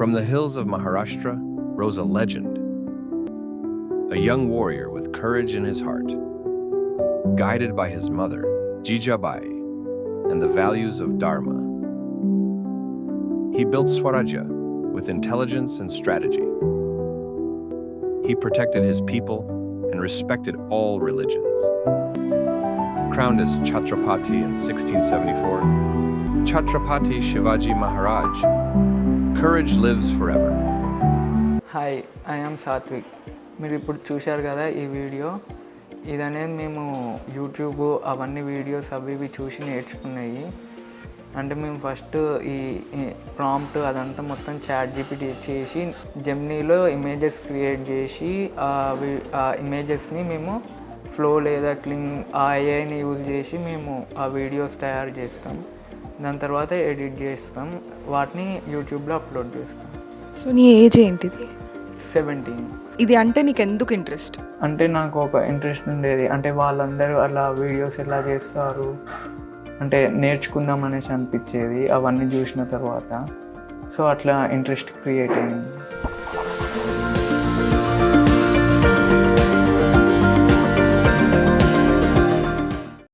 From the hills of Maharashtra rose a legend, a young warrior with courage in his heart, guided by his mother, Jijabai, and the values of Dharma. He built Swarajya with intelligence and strategy. He protected his people and respected all religions. Crowned as Chhatrapati in 1674, Chhatrapati Shivaji Maharaj, courage lives forever. Hi I am Satvik. మీరు ఇప్పుడు చూశారు కదా ఈ video, ఇదనేది మేము YouTube అవన్నీ videos అవి ఇవి చూసి నేర్చుకున్నాయి. అంటే మేము ఫస్ట్ ఈ ప్రాంప్ట్ అదంతా మొత్తం చాట్‌జిపిటి చేసి జెమినీలో ఇమేజెస్ క్రియేట్ చేసి ఆ ఇమేజెస్ని మేము ఫ్లో లేదా ఆ ఏఐని యూజ్ చేసి మేము ఆ వీడియోస్ తయారు చేస్తాం. దాని తర్వాత ఎడిట్ చేస్తాం, వాటిని యూట్యూబ్లో అప్లోడ్ చేస్తాం. సో నీ ఏజ్ ఏంటిది? 17. ఇది అంటే నీకు ఎందుకు ఇంట్రెస్ట్? అంటే నాకు ఒక ఇంట్రెస్ట్ ఉండేది, అంటే వాళ్ళందరూ అలా వీడియోస్ ఎలా చేస్తారు అంటే నేర్చుకుందాం అనేసి అనిపించేది అవన్నీ చూసిన తర్వాత. సో అట్లా ఇంట్రెస్ట్ క్రియేట్ అయింది.